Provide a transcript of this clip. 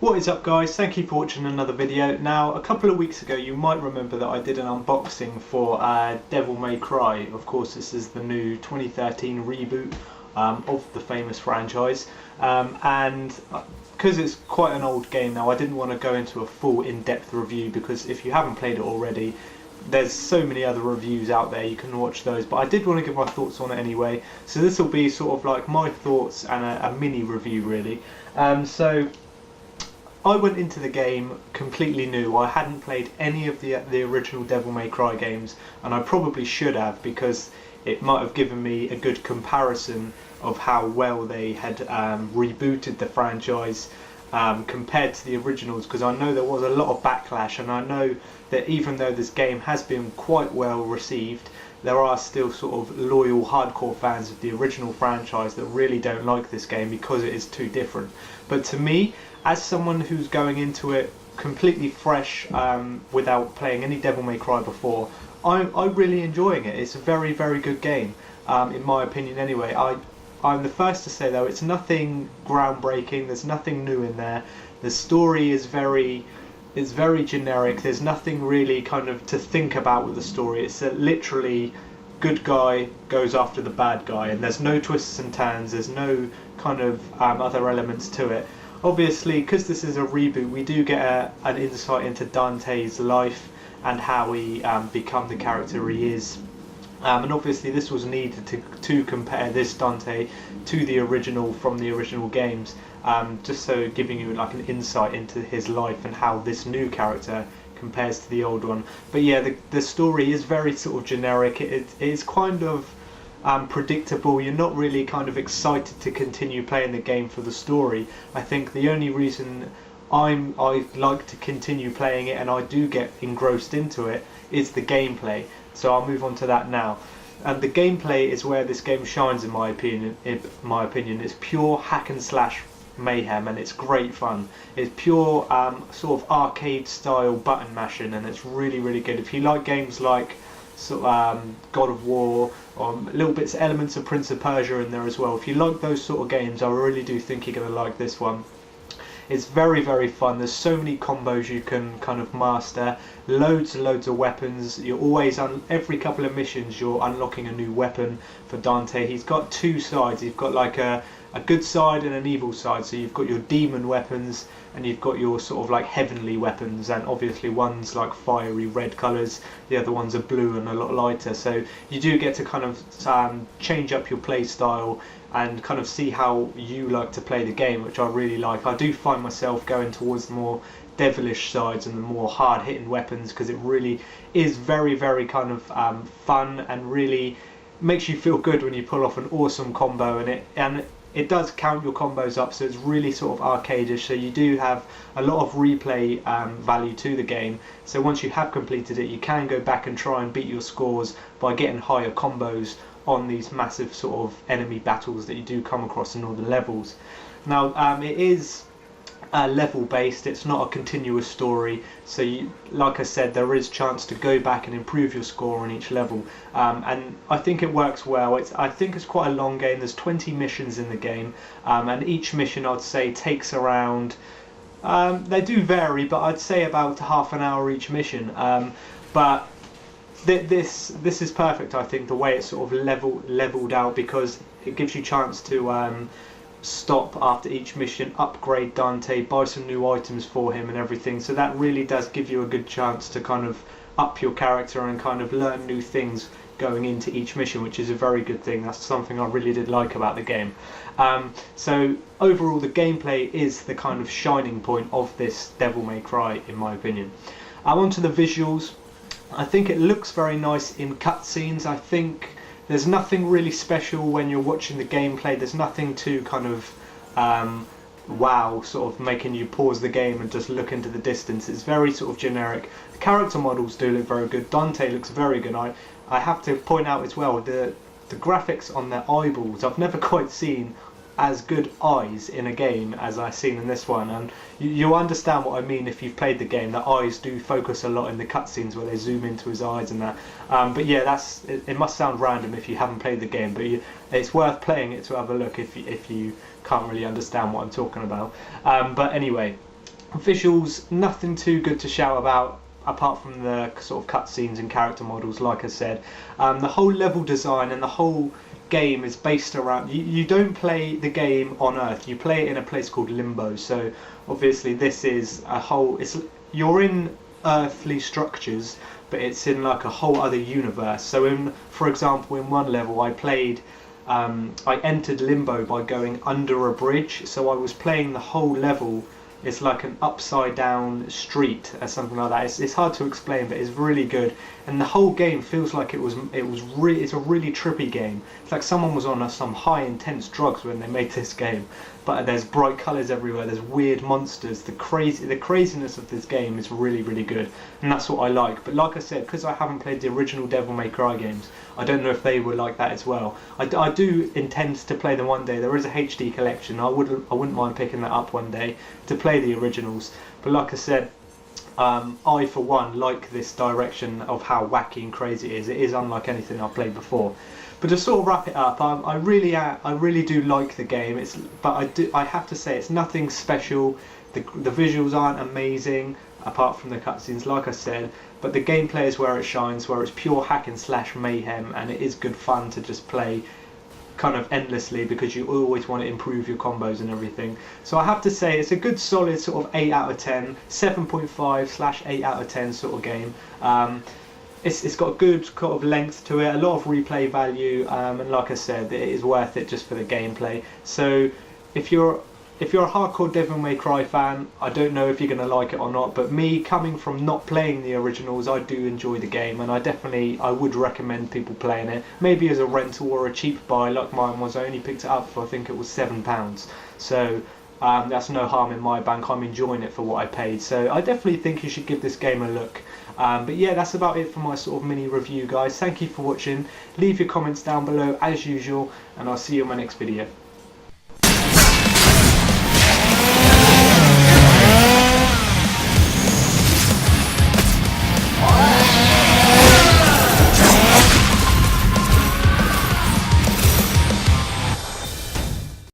What is up guys, thank you for watching another video. Now a couple of weeks ago you might remember that I did an unboxing for Devil May Cry. Of course this is the new 2013 reboot of the famous franchise, and because it's quite an old game now, I didn't want to go into a full in-depth review, because if you haven't played it already there's so many other reviews out there, you can watch those, but I did want to give my thoughts on it anyway. So this will be sort of like my thoughts and a mini review really. So I went into the game completely new. I hadn't played any of the original Devil May Cry games, and I probably should have, because it might have given me a good comparison of how well they had rebooted the franchise compared to the originals, because I know there was a lot of backlash, and I know that even though this game has been quite well received, there are still sort of loyal hardcore fans of the original franchise that really don't like this game because it is too different. But to me, as someone who's going into it completely fresh, without playing any Devil May Cry before, I'm really enjoying it. It's a very, very good game, in my opinion anyway. I'm the first to say though, it's nothing groundbreaking, there's nothing new in there. The story is very generic, there's nothing really kind of to think about with the story. It's literally good guy goes after the bad guy, and there's no twists and turns, there's no kind of other elements to it. Obviously, because this is a reboot, we do get an insight into Dante's life and how he become the character he is. And obviously this was needed to compare this Dante to the original from the original games, just so giving you like an insight into his life and how this new character compares to the old one. But yeah, the story is very sort of generic. It is kind of predictable. You're not really kind of excited to continue playing the game for the story. I think the only reason I like to continue playing it, and I do get engrossed into it, is the gameplay. So I'll move on to that now. And the gameplay is where this game shines in my opinion. It's pure hack and slash mayhem, and it's great fun. It's pure sort of arcade style button mashing, and it's really, really good. If you like games like God of War, or little bits, elements of Prince of Persia in there as well, if you like those sort of games, I really do think you're going to like this one. It's very, very fun. There's so many combos you can kind of master, loads and loads of weapons. You're always every couple of missions you're unlocking a new weapon for Dante. He's got two sides. You've got like a good side and an evil side. So you've got your demon weapons, and you've got your sort of like heavenly weapons, and obviously one's like fiery red colours, the other ones are blue and a lot lighter. So you do get to kind of change up your play style and kind of see how you like to play the game, which I really like. I do find myself going towards the more devilish sides and the more hard hitting weapons, because it really is very, very kind of fun, and really makes you feel good when you pull off an awesome combo, and it does count your combos up, so it's really sort of arcadish. So you do have a lot of replay value to the game. So once you have completed it, you can go back and try and beat your scores by getting higher combos on these massive sort of enemy battles that you do come across in all the levels. Now it is level based, it's not a continuous story, so like I said, there is chance to go back and improve your score on each level, and I think it works well. I think it's quite a long game. There's 20 missions in the game, and each mission I'd say takes around, they do vary, but I'd say about half an hour each mission, but this is perfect. I think the way it's sort of leveled out, because it gives you chance to stop after each mission, upgrade Dante, buy some new items for him and everything. So that really does give you a good chance to kind of up your character and kind of learn new things going into each mission, which is a very good thing. That's something I really did like about the game. So overall the gameplay is the kind of shining point of this Devil May Cry in my opinion. On to the visuals. I think it looks very nice in cutscenes. I think there's nothing really special when you're watching the gameplay. There's nothing to kind of wow, sort of making you pause the game and just look into the distance. It's very sort of generic. The character models do look very good. Dante looks very good. I have to point out as well, the graphics on their eyeballs, I've never quite seen as good eyes in a game as I've seen in this one, and you'll understand what I mean if you've played the game. The eyes do focus a lot in the cutscenes where they zoom into his eyes and that, but yeah, it must sound random if you haven't played the game, but it's worth playing it to have a look if you can't really understand what I'm talking about. But anyway, Visuals, nothing too good to shout about apart from the sort of cutscenes and character models, like I said. The whole level design and the whole game is based around, you don't play the game on Earth, you play it in a place called Limbo. So obviously this is a whole, you're in earthly structures, but it's in like a whole other universe. So in, for example, in one level I entered Limbo by going under a bridge, so I was playing the whole level. It's like an upside down street or something like that. It's hard to explain, but it's really good. And the whole game feels like it's a really trippy game. It's like someone was on some high intense drugs when they made this game. But there's bright colours everywhere, there's weird monsters, the craziness of this game is really, really good, and that's what I like. But like I said, because I haven't played the original Devil May Cry games, I don't know if they were like that as well. I do intend to play them one day. There is a HD collection, I wouldn't mind picking that up one day to play the originals. But like I said, I for one like this direction of how wacky and crazy it is. It is unlike anything I've played before. But to sort of wrap it up, I really do like the game. I have to say it's nothing special. The visuals aren't amazing apart from the cutscenes, like I said. But the gameplay is where it shines, where it's pure hack and slash mayhem, and it is good fun to just play kind of endlessly because you always want to improve your combos and everything. So I have to say it's a good solid sort of 8 out of 10, 7.5/8 out of 10 sort of game. It's got a good kind of length to it, a lot of replay value, and like I said, it is worth it just for the gameplay. So if you're a hardcore Devil May Cry fan, I don't know if you're going to like it or not, but me, coming from not playing the originals, I do enjoy the game, and I would recommend people playing it, maybe as a rental or a cheap buy like mine was. I only picked it up for, I think it was £7, so that's no harm in my bank. I'm enjoying it for what I paid, so I definitely think you should give this game a look. But yeah, that's about it for my sort of mini review, guys. Thank you for watching. Leave your comments down below as usual, and I'll see you in my next video.